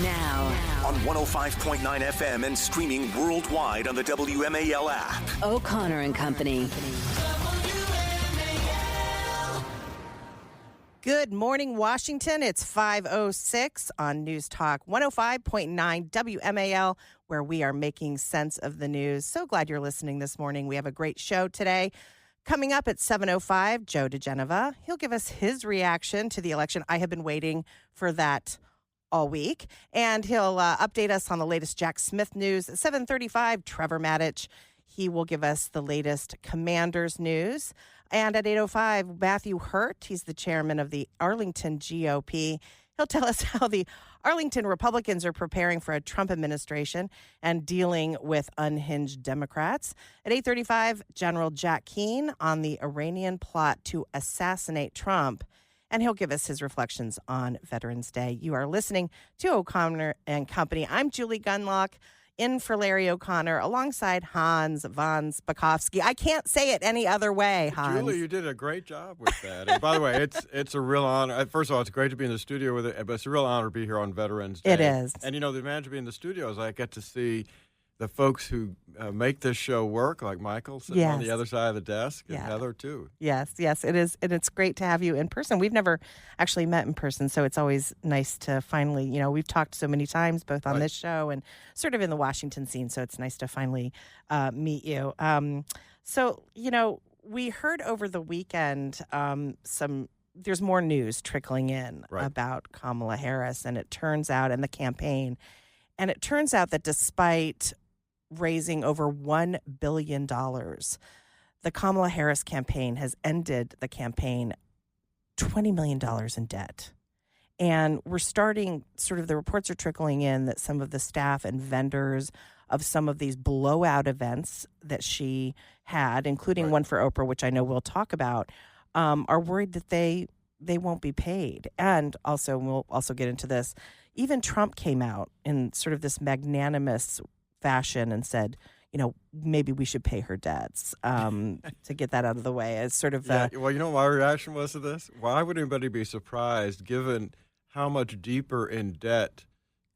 Now on 105.9 FM and streaming worldwide on the WMAL app. O'Connor and Company. Good morning, Washington. It's 5:06 on News Talk 105.9 WMAL, where we are making sense of the news. So glad you're listening this morning. We have a great show today. Coming up at 7:05, Joe DeGeneva. He'll give us his reaction to the election. I have been waiting for that all week. And he'll update us on the latest Jack Smith news. At 7:35, Trevor Maddich. He will give us the latest Commanders news. And at 8:05, Matthew Hurt. He's the chairman of the Arlington GOP. He'll tell us how the Arlington Republicans are preparing for a Trump administration and dealing with unhinged Democrats. At 8:35, General Jack Keane on the Iranian plot to assassinate Trump. And he'll give us his reflections on Veterans Day. You are listening to O'Connor and Company. I'm Julie Gunlock, in for Larry O'Connor, alongside Hans von Spakovsky. I can't say it any other way, Hans. Julie, you did a great job with that. And by the way, it's a real honor. First of all, it's great to be in the studio with it, but it's a real honor to be here on Veterans Day. It is. And, the advantage of being in the studio is I get to see the folks who make this show work, like Michael sitting on the other side of the desk, and Heather, too. Yes, it is. And it's great to have you in person. We've never actually met in person, so it's always nice to finally, we've talked so many times, both on this show and sort of in the Washington scene, so it's nice to finally meet you. We heard over the weekend there's more news trickling in about Kamala Harris, and it turns out, and the campaign, and it turns out that despite raising over $1 billion, the Kamala Harris campaign has ended the campaign $20 million in debt. And we're starting, the reports are trickling in that some of the staff and vendors of some of these blowout events that she had, including one for Oprah, which I know we'll talk about, are worried that they won't be paid. And also, we'll also get into this, even Trump came out in sort of this magnanimous fashion and said, maybe we should pay her debts to get that out of the way. As sort of well, you know what my reaction was to this? Why would anybody be surprised given how much deeper in debt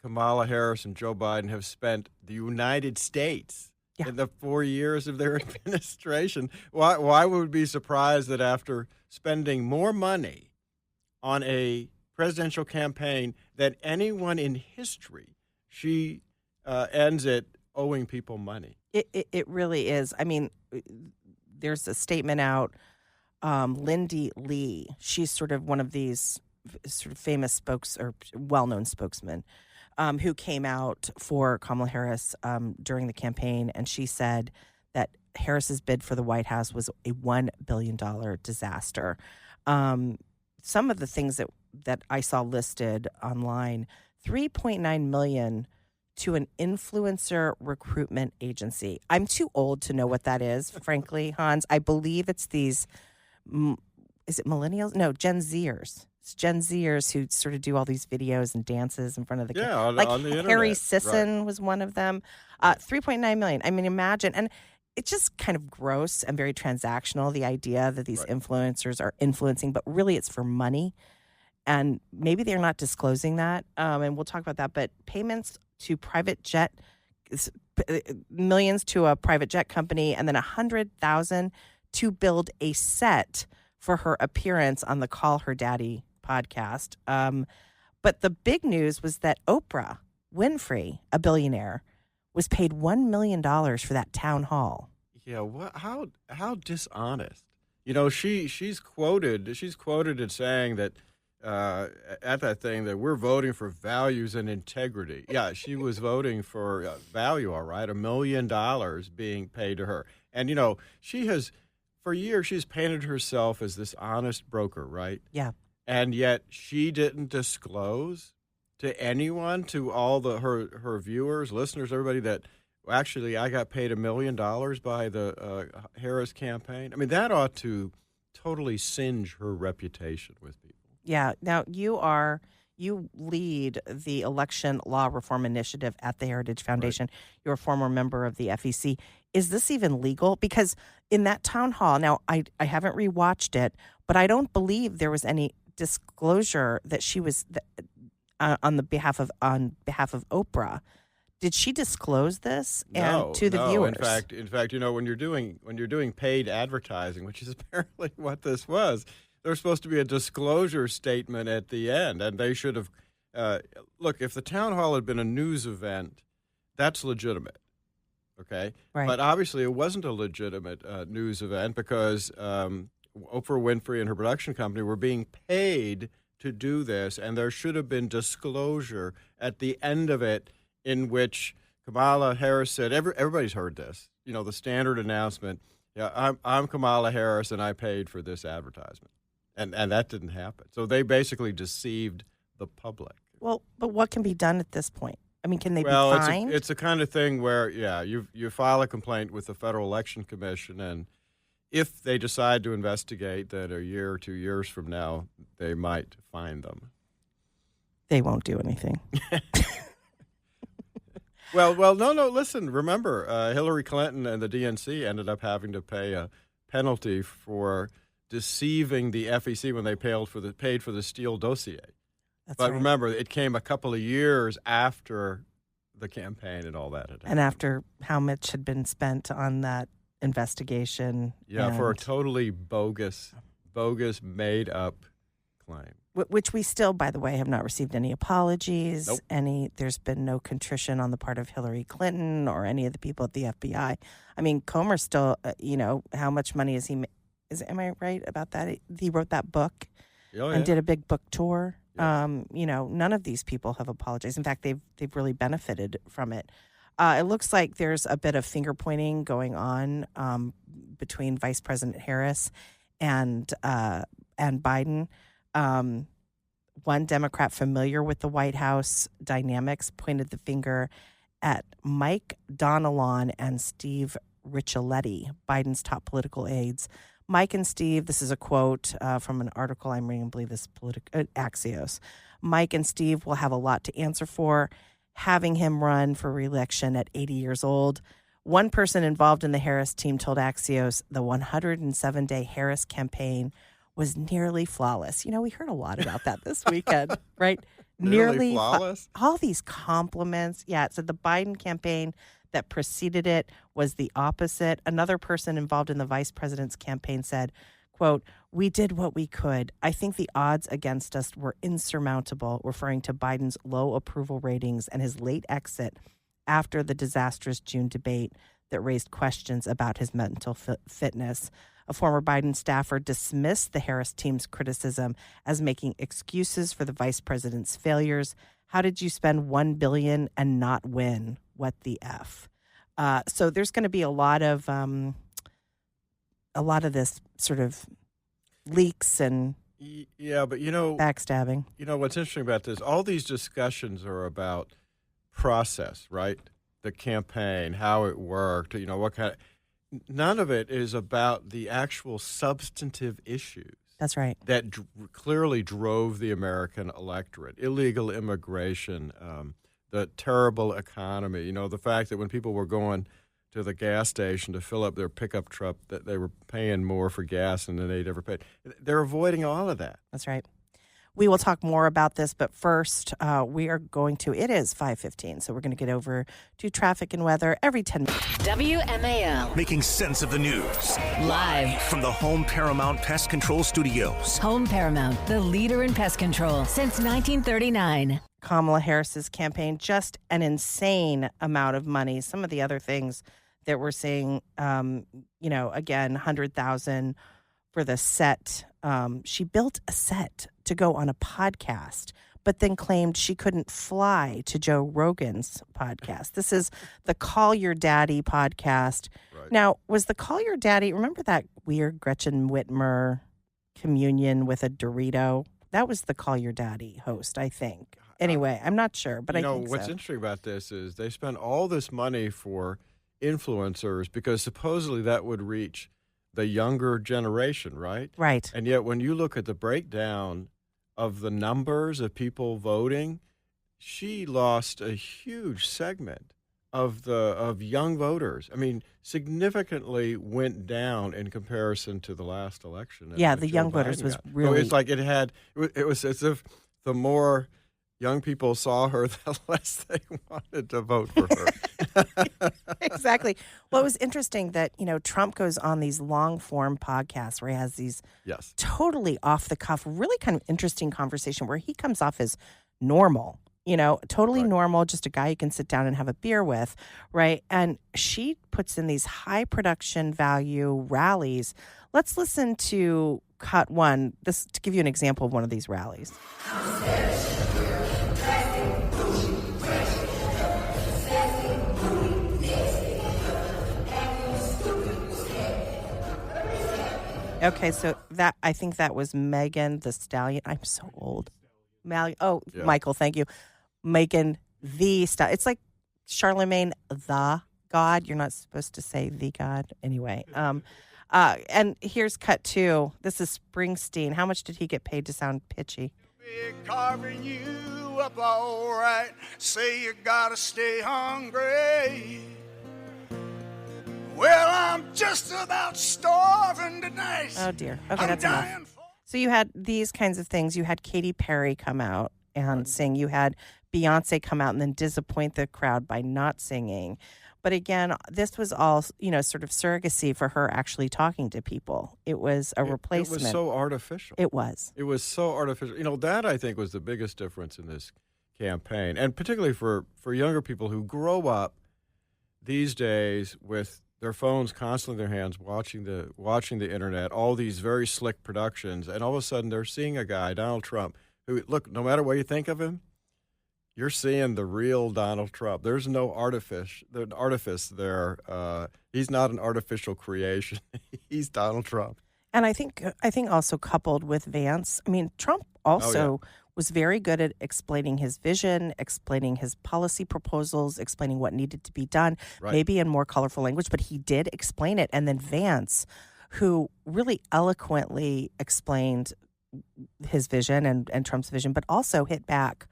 Kamala Harris and Joe Biden have spent the United States in the 4 years of their administration? Why would we be surprised that after spending more money on a presidential campaign than anyone in history, she ends it owing people money? It really is. I mean, there's a statement out. Lindy Lee, she's sort of one of these sort of famous well-known spokesmen who came out for Kamala Harris during the campaign, and she said that Harris's bid for the White House was a $1 billion disaster. Some of the things that I saw listed online, $3.9 million to an influencer recruitment agency. I'm too old to know what that is, frankly, Hans. I believe it's these, is it millennials? No, Gen Zers. It's Gen Zers who sort of do all these videos and dances in front of the camera. On the internet. Harry Sisson was one of them. $3.9 million. I mean, imagine. And it's just kind of gross and very transactional, the idea that these influencers are influencing, but really it's for money. And maybe they're not disclosing that. And we'll talk about that. But payments to private jet, millions to a private jet company, and then $100,000 to build a set for her appearance on the Call Her Daddy podcast. But the big news was that Oprah Winfrey, a billionaire, was paid $1 million for that town hall. Yeah, how dishonest. She's quoted as saying that at that thing that we're voting for values and integrity. Yeah, she was voting for value, all right, $1 million being paid to her. And, she has, for years, she's painted herself as this honest broker, right? Yeah. And yet she didn't disclose to anyone, to all her viewers, listeners, everybody, that actually I got paid $1 million by the Harris campaign. I mean, that ought to totally singe her reputation with people. Yeah. Now, you lead the Election Law Reform Initiative at the Heritage Foundation. Right. You're a former member of the FEC. Is this even legal? Because in that town hall, now I haven't rewatched it, but I don't believe there was any disclosure that she was, on behalf of Oprah. Did she disclose this No, to the no. viewers? In fact, when you're doing paid advertising, which is apparently what this was, there's supposed to be a disclosure statement at the end, and they should have. Look, if the town hall had been a news event, that's legitimate, okay? Right. But obviously, it wasn't a legitimate news event because Oprah Winfrey and her production company were being paid to do this, and there should have been disclosure at the end of it, in which Kamala Harris said, everybody's heard this, the standard announcement, I'm Kamala Harris and I paid for this advertisement. And that didn't happen. So they basically deceived the public. Well, but what can be done at this point? I mean, can they be fined? It's a kind of thing where, you file a complaint with the Federal Election Commission, and if they decide to investigate, then a year or 2 years from now, they might fine them. They won't do anything. Well, no, listen, remember, Hillary Clinton and the DNC ended up having to pay a penalty for deceiving the FEC when they paid for the Steele dossier. That's but right. remember, it came a couple of years after the campaign and all that had happened. And after how much had been spent on that investigation. Yeah, for a totally bogus, made-up claim. Which we still, by the way, have not received any apologies. Nope. There's been no contrition on the part of Hillary Clinton or any of the people at the FBI. I mean, Comer still, how much money is he? Am I right about that? He wrote that book and did a big book tour. Yeah. None of these people have apologized. In fact, they've really benefited from it. It looks like there's a bit of finger pointing going on between Vice President Harris and Biden. One Democrat familiar with the White House dynamics pointed the finger at Mike Donilon and Steve Riccialetti, Biden's top political aides. Mike and Steve, this is a quote from an article I'm reading, I believe this is Axios. Mike and Steve will have a lot to answer for, having him run for re-election at 80 years old. One person involved in the Harris team told Axios the 107-day Harris campaign was nearly flawless. We heard a lot about that this weekend, right? Nearly flawless? All these compliments. Yeah, it said the Biden campaign that preceded it was the opposite. Another person involved in the vice president's campaign said, quote, "We did what we could. I think the odds against us were insurmountable," referring to Biden's low approval ratings and his late exit after the disastrous June debate that raised questions about his mental fitness. A former Biden staffer dismissed the Harris team's criticism as making excuses for the vice president's failures. How did you spend $1 billion and not win? What the F? So there's going to be a lot of this sort of leaks and but backstabbing. What's interesting about this? All these discussions are about process, right? The campaign, how it worked. What kind of. None of it is about the actual substantive issues. That's right. That clearly drove the American electorate. Illegal immigration, the terrible economy, the fact that when people were going to the gas station to fill up their pickup truck, that they were paying more for gas than they'd ever paid. They're avoiding all of that. That's right. We will talk more about this, but first we are going to, it is 5:15, so we're going to get over to traffic and weather every 10 minutes. WMAL. Making sense of the news. Live From the Home Paramount Pest Control Studios. Home Paramount, the leader in pest control since 1939. Kamala Harris's campaign, just an insane amount of money. Some of the other things that we're seeing, again, $100,000 for the set. She built a set to go on a podcast, but then claimed she couldn't fly to Joe Rogan's podcast. This is the Call Your Daddy podcast. Right. Now, was the Call Your Daddy, remember that weird Gretchen Whitmer communion with a Dorito? That was the Call Your Daddy host, I think. Anyway, I'm not sure, but I think what's interesting about this is they spent all this money for influencers because supposedly that would reach the younger generation, right? Right. And yet when you look at the breakdown of the numbers of people voting, she lost a huge segment of young voters. I mean, significantly went down in comparison to the last election. Yeah, the young voters was really. So it's like it was as if the more young people saw her, the less they wanted to vote for her. Exactly. Well, it was interesting that, Trump goes on these long-form podcasts where he has these totally off-the-cuff, really kind of interesting conversation where he comes off as normal, totally normal, just a guy you can sit down and have a beer with, right? And she puts in these high-production value rallies. Let's listen to cut one, this to give you an example of one of these rallies. Okay, so I think that was Megan the Stallion. I'm so old. Michael, thank you. Megan the Stallion. It's like Charlemagne the God. You're not supposed to say the God. Anyway, and here's cut two. This is Springsteen. How much did he get paid to sound pitchy? Carving you up all right. Say you gotta stay hungry. Well, I'm just about starving tonight. Oh, dear. Okay, that's enough. So you had these kinds of things. You had Katy Perry come out and sing. You had Beyonce come out and then disappoint the crowd by not singing. But again, this was all, sort of surrogacy for her actually talking to people. It was a replacement. It was so artificial. It was. It was so artificial. That, I think, was the biggest difference in this campaign. And particularly for younger people who grow up these days with their phones constantly in their hands, watching the internet, all these very slick productions, and all of a sudden they're seeing a guy, Donald Trump, who, look, no matter what you think of him, you're seeing the real Donald Trump. There's no artifice there. He's not an artificial creation. He's Donald Trump. And I think also coupled with Vance, Trump also was very good at explaining his vision, explaining his policy proposals, explaining what needed to be done, maybe in more colorful language, but he did explain it. And then Vance, who really eloquently explained his vision and Trump's vision, but also hit back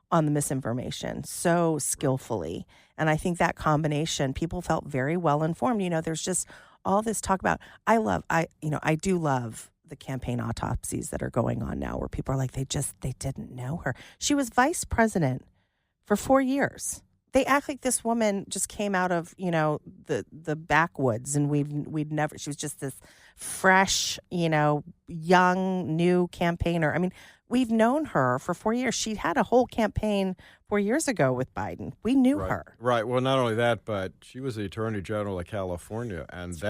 on the misinformation so skillfully. And I think that combination, people felt very well informed. There's just all this talk about, I do love the campaign autopsies that are going on now where people are like, they didn't know her. She was vice president for 4 years. They act like this woman just came out of, the backwoods and we'd never, she was just this fresh, young, new campaigner. We've known her for 4 years. She had a whole campaign 4 years ago with Biden. We knew her. Right. Well, not only that, but she was the Attorney General of California. And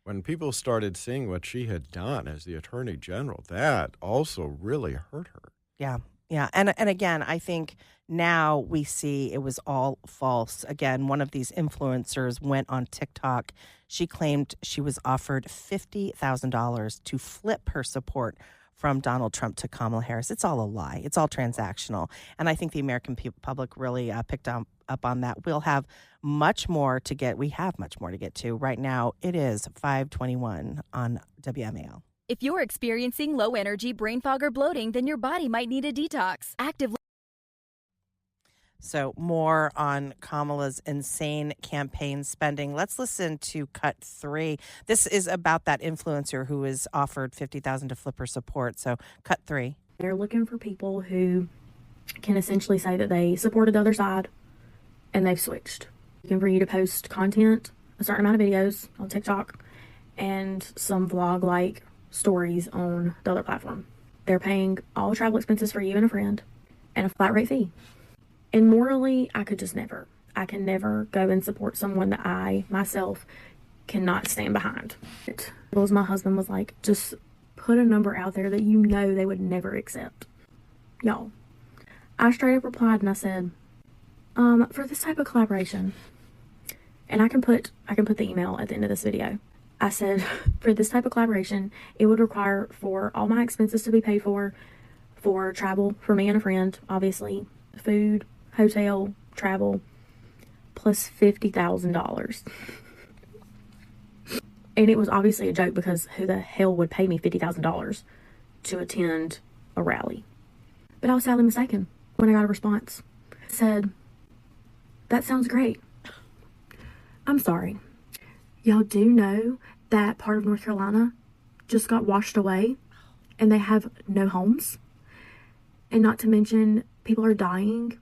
when people started seeing what she had done as the Attorney General, that also really hurt her. Yeah. Yeah. And again, I think now we see it was all false. Again, one of these influencers went on TikTok. She claimed she was offered $50,000 to flip her support from Donald Trump to Kamala Harris. It's all a lie. It's all transactional. And I think the American public really picked up on that. We'll have much more to get. We have much more to get to. Right now, it is 5:21 on WMAL. If you're experiencing low energy, brain fog, or bloating, then your body might need a detox. So more on Kamala's insane campaign spending. Let's listen to cut 3. This is about that influencer who was offered $50,000 to flip her support. So cut 3. They're looking for people who can essentially say that they supported the other side and they've switched. Looking for you to post content, a certain amount of videos on TikTok, and some vlog-like stories on the other platform. They're paying all travel expenses for you and a friend and a flat rate fee. And morally, I can never go and support someone that I, myself, cannot stand behind. It was my husband was like, just put a number out there that they would never accept. Y'all, I straight up replied and I said, for this type of collaboration, and I can put the email at the end of this video. I said, for this type of collaboration, it would require for all my expenses to be paid for travel for me and a friend, obviously, food, hotel, travel, plus $50,000. And it was obviously a joke because who the hell would pay me $50,000 to attend a rally? But I was sadly mistaken when I got a response. It said, that sounds great. I'm sorry. Y'all do know that part of North Carolina just got washed away and they have no homes? And not to mention people are dying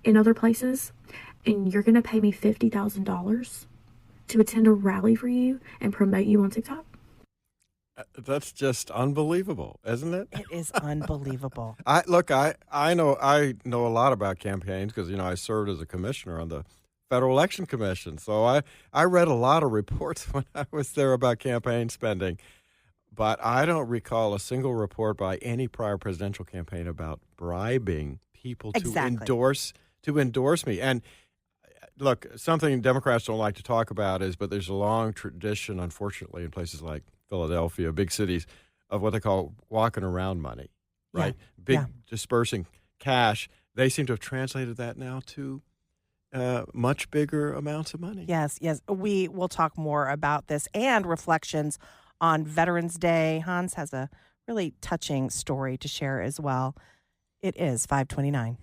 in other places, and you're going to pay me $50,000 to attend a rally for you and promote you on TikTok? That's just unbelievable, isn't it? It is unbelievable. I know a lot about campaigns because I served as a commissioner on the Federal Election Commission. So I read a lot of reports when I was there about campaign spending, but I don't recall a single report by any prior presidential campaign about bribing people to endorse me. And look, something Democrats don't like to talk about but there's a long tradition, unfortunately, in places like Philadelphia, big cities, of what they call walking around money, right? Dispersing cash. They seem to have translated that now to much bigger amounts of money. Yes. We will talk more about this and reflections on Veterans Day. Hans has a really touching story to share as well. It is 5:29.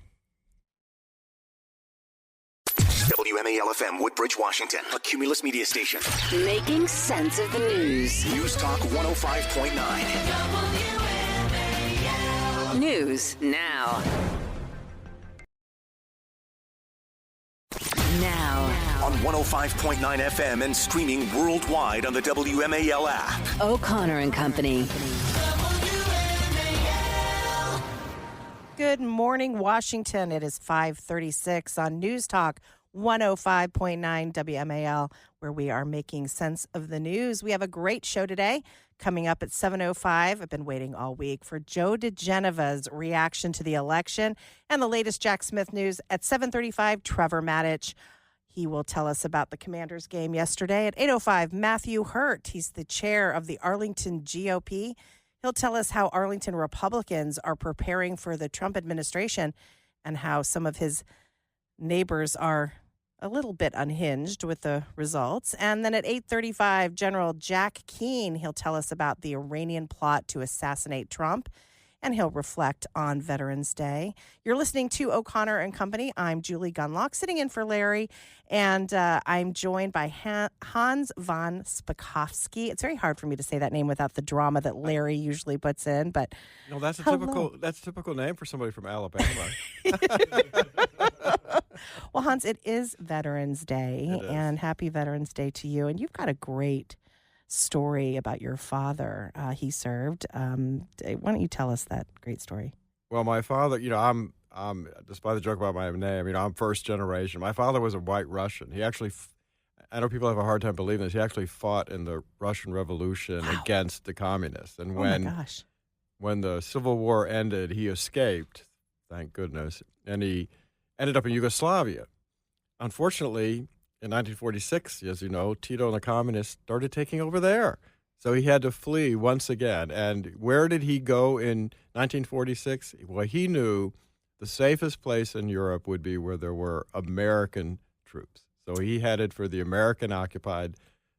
WMAL FM, Woodbridge, Washington, a Cumulus media station. Making sense of the news. News Talk 105.9. News now. On 105.9 FM and streaming worldwide on the WMAL app. O'Connor and Company. Good morning, Washington. It is 5:36 on News Talk 105.9 WMAL, where we are making sense of the news. We have a great show today. Coming up at 7:05, I've been waiting all week for Joe DeGeneva's reaction to the election and the latest Jack Smith news. At 7:35, Trevor Maddich. He will tell us about the Commanders game yesterday. At 8:05, Matthew Hurt. He's the chair of the Arlington GOP. He'll tell us how Arlington Republicans are preparing for the Trump administration and how some of his neighbors are a little bit unhinged with the results. And then at 8:35, General Jack Keane, he'll tell us about the Iranian plot to assassinate Trump, and he'll reflect on Veterans Day. You're listening to O'Connor and Company. I'm Julie Gunlock, sitting in for Larry, and I'm joined by Hans von Spakovsky. It's very hard for me to say that name without the drama that Larry usually puts in, but no, that's a typical name for somebody from Alabama. Well, Hans, it is Veterans Day, and happy Veterans Day to you. And you've got a great story about your father. He served. Why don't you tell us that great story? Well, my father, I'm despite the joke about my name, I'm first generation. My father was a white Russian. He actually, I know people have a hard time believing this, he actually fought in the Russian Revolution against the communists. And when the Civil War ended, he escaped, thank goodness, and he ended up in Yugoslavia. Unfortunately, in 1946, as you know, Tito and the communists started taking over there. So he had to flee once again. And where did he go in 1946? Well, he knew the safest place in Europe would be where there were American troops. So he headed for the American-occupied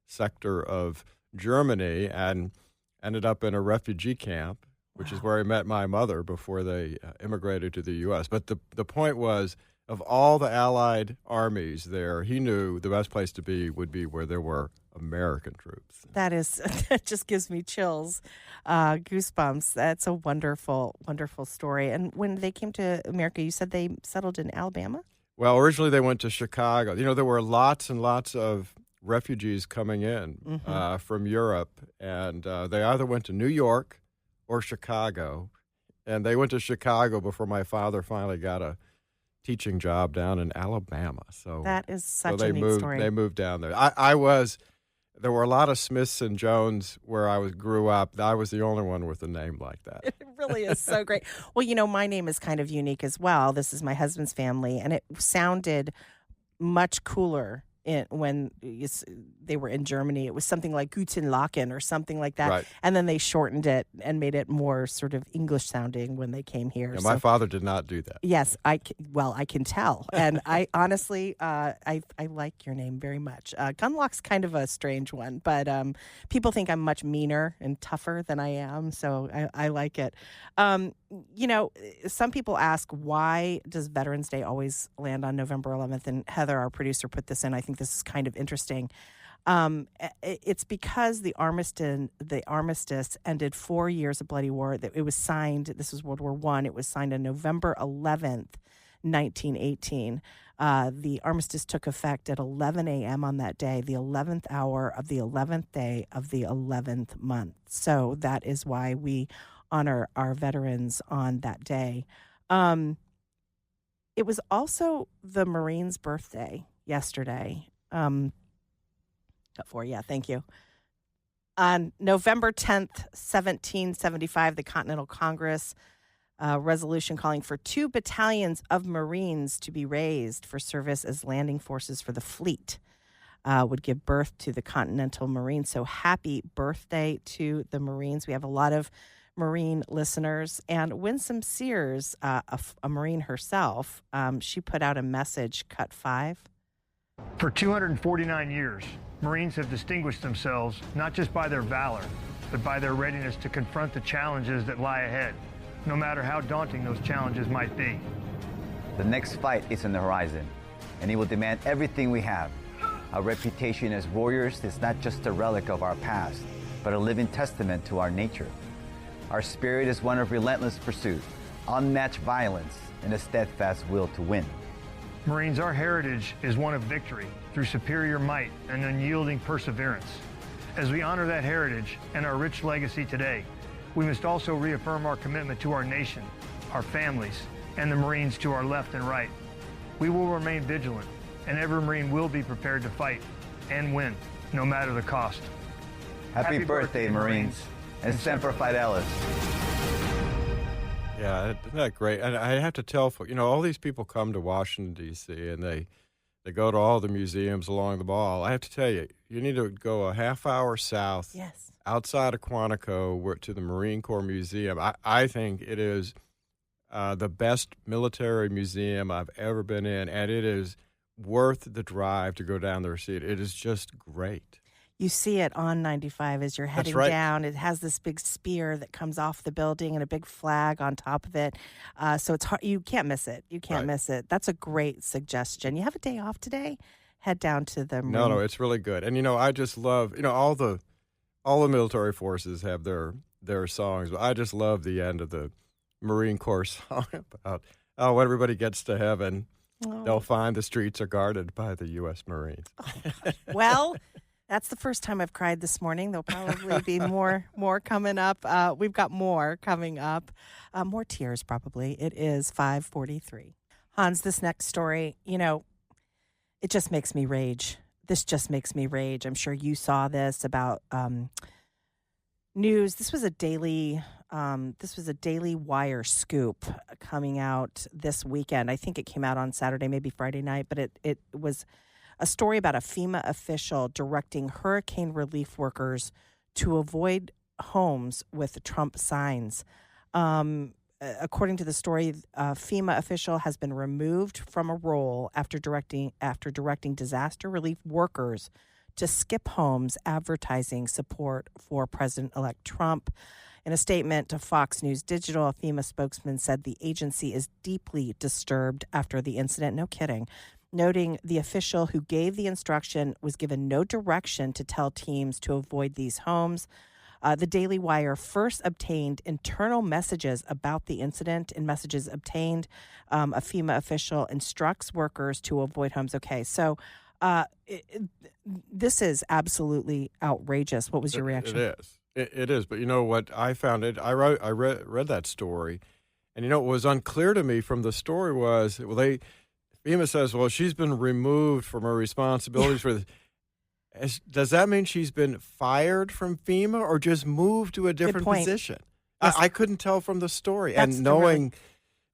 sector of Germany and ended up in a refugee camp, which is where he met my mother before they immigrated to the U.S. But the point was, of all the Allied armies there, he knew the best place to be would be where there were American troops. That just gives me chills, goosebumps. That's a wonderful, wonderful story. And when they came to America, you said they settled in Alabama? Well, originally they went to Chicago. There were lots and lots of refugees coming in from Europe, and they either went to New York or Chicago. And they went to Chicago before my father finally got a teaching job down in Alabama. So that is such a neat story. They moved down there. There were a lot of Smiths and Jones where I grew up. I was the only one with a name like that. It really is so great. Well, my name is kind of unique as well. This is my husband's family, and it sounded much cooler when they were in Germany. It was something like Gunlock or something like that. Right. And then they shortened it and made it more sort of English sounding when they came here. Yeah, my father did not do that. Yes, I can tell. And I honestly, I like your name very much. Gunlock's kind of a strange one, but people think I'm much meaner and tougher than I am, so I like it. Some people ask, why does Veterans Day always land on November 11th? And Heather, our producer, put this in. I think this is kind of interesting. It's because the armistice ended 4 years of bloody war. That it was signed. This was World War I. It was signed on November 11th, 1918. The armistice took effect at 11 a.m. on that day, the 11th hour of the 11th day of the 11th month. So that is why we honor our veterans on that day. It was also the Marines' birthday yesterday. Thank you. On November 10th, 1775, the Continental Congress resolution calling for 2 battalions of Marines to be raised for service as landing forces for the fleet would give birth to the Continental Marines. So happy birthday to the Marines. We have a lot of Marine listeners. And Winsome Sears, a Marine herself, she put out a message, cut 5. For 249 years, Marines have distinguished themselves not just by their valor, but by their readiness to confront the challenges that lie ahead, no matter how daunting those challenges might be. The next fight is on the horizon, and it will demand everything we have. Our reputation as warriors is not just a relic of our past, but a living testament to our nature. Our spirit is one of relentless pursuit, unmatched violence, and a steadfast will to win. Marines, our heritage is one of victory through superior might and unyielding perseverance. As we honor that heritage and our rich legacy today, we must also reaffirm our commitment to our nation, our families, and the Marines to our left and right. We will remain vigilant, and every Marine will be prepared to fight and win, no matter the cost. Happy birthday, Marines, and Semper Fidelis. Yeah, isn't that great? And I have to tell folks, all these people come to Washington, D.C., and they go to all the museums along the mall. I have to tell you, you need to go a half hour south, outside of Quantico, to the Marine Corps Museum. I think it is the best military museum I've ever been in, and it is worth the drive to go down there and see it. It is just great. You see it on 95 as you're heading down. It has this big spear that comes off the building and a big flag on top of it. So it's hard. You can't miss it. You can't miss it. That's a great suggestion. You have a day off today? Head down to the Marine. No, it's really good. And, I just love, all the military forces have their songs, but I just love the end of the Marine Corps song about, when everybody gets to heaven, they'll find the streets are guarded by the U.S. Marines. Well, that's the first time I've cried this morning. There'll probably be more coming up. We've got more coming up. More tears, probably. It is 5:43. Hans, this next story, it just makes me rage. This just makes me rage. I'm sure you saw this about news. This was a Daily Wire scoop coming out this weekend. I think it came out on Saturday, maybe Friday night, but it was a story about a FEMA official directing hurricane relief workers to avoid homes with Trump signs. According to the story, a FEMA official has been removed from a role after directing disaster relief workers to skip homes advertising support for President-elect Trump. In a statement to Fox News Digital, a FEMA spokesman said the agency is deeply disturbed after the incident. No kidding. Noting the official who gave the instruction was given no direction to tell teams to avoid these homes. The Daily Wire first obtained internal messages about the incident. In messages obtained, a FEMA official instructs workers to avoid homes. Okay, so this is absolutely outrageous. What was your reaction? It is. It is. But you know what I found? I read that story, and what was unclear to me from the story was, FEMA says, she's been removed from her responsibilities for this. Does that mean she's been fired from FEMA or just moved to a different position? Yes. I couldn't tell from the story. And knowing,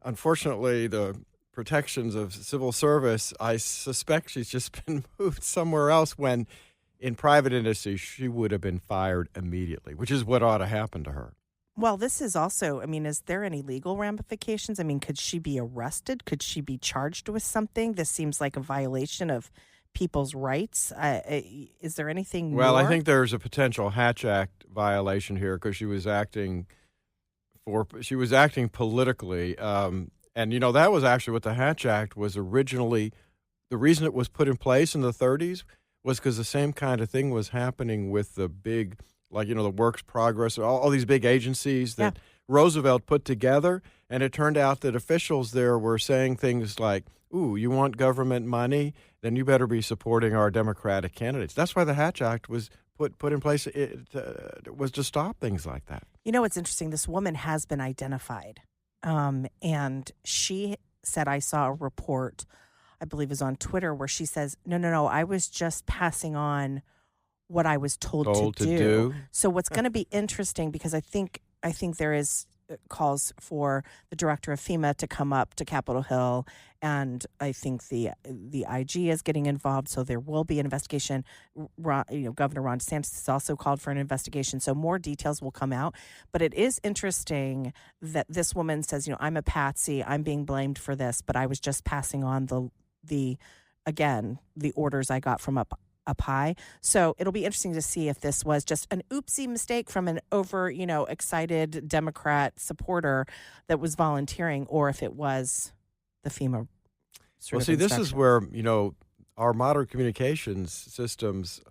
unfortunately, the protections of civil service, I suspect she's just been moved somewhere else when in private industry she would have been fired immediately, which is what ought to happen to her. Well, this is also, is there any legal ramifications? Could she be arrested? Could she be charged with something? This seems like a violation of people's rights. Is there anything more? Well, I think there's a potential Hatch Act violation here because she was acting politically. And, that was actually what the Hatch Act was originally. The reason it was put in place in the 30s was because the same kind of thing was happening with the big, like, the Works Progress, all these big agencies that Roosevelt put together. And it turned out that officials there were saying things like, ooh, you want government money? Then you better be supporting our Democratic candidates. That's why the Hatch Act was put in place. It was to stop things like that. You know what's interesting? This woman has been identified. And she said, I saw a report, I believe is on Twitter, where she says, no, I was just passing on what I was told to do. So what's going to be interesting, because I think there is calls for the director of FEMA to come up to Capitol Hill, and I think the IG is getting involved, so there will be an investigation. Governor Ron DeSantis has also called for an investigation, so more details will come out. But it is interesting that this woman says, I'm a patsy, I'm being blamed for this, but I was just passing on the orders I got from up high. So it'll be interesting to see if this was just an oopsie mistake from an excited Democrat supporter that was volunteering, or if it was the FEMA this is where, our modern communications systems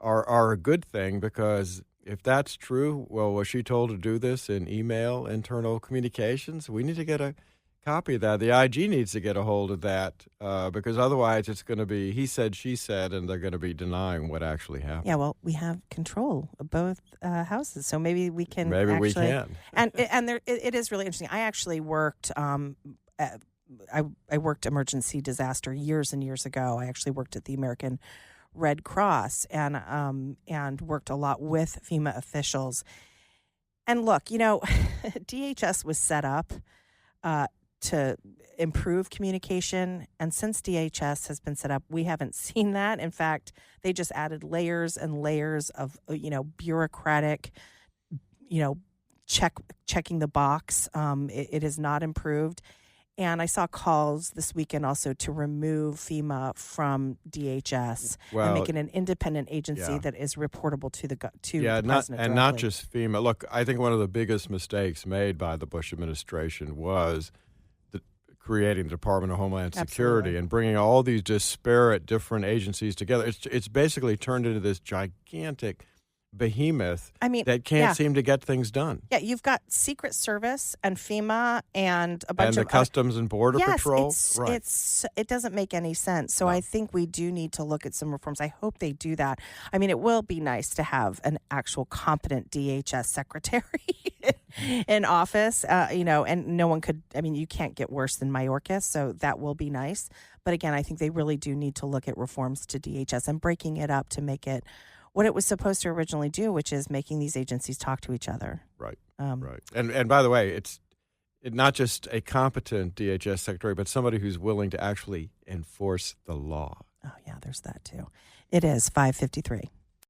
are a good thing, because if that's true, well, was she told to do this in email, internal communications? We need to get a copy of that. The IG needs to get a hold of that, because otherwise it's going to be he said, she said, and they're going to be denying what actually happened. Yeah, well, we have control of both houses, so maybe we can. We can. And it is really interesting. I actually worked. I worked emergency disaster years and years ago. I actually worked at the American Red Cross and worked a lot with FEMA officials. And look, DHS was set up to improve communication. And since DHS has been set up, we haven't seen that. In fact, they just added layers and layers of, bureaucratic, checking the box. It has not improved. And I saw calls this weekend also to remove FEMA from DHS and make it an independent agency that is reportable to the president directly. Not just FEMA. Look, I think one of the biggest mistakes made by the Bush administration was creating the Department of Homeland Security and bringing all these disparate different agencies together. It's basically turned into this gigantic behemoth that can't seem to get things done. Yeah, you've got Secret Service and FEMA and a bunch of Customs and Border Patrol. It doesn't make any sense. So I think we do need to look at some reforms. I hope they do that. It will be nice to have an actual competent DHS secretary in office, and no one could, you can't get worse than Mayorkas, so that will be nice. But again, I think they really do need to look at reforms to DHS and breaking it up to make it what it was supposed to originally do, which is making these agencies talk to each other. Right. Right. And by the way, it's not just a competent DHS secretary, but somebody who's willing to actually enforce the law. Oh, yeah, there's that too. It is 5:53.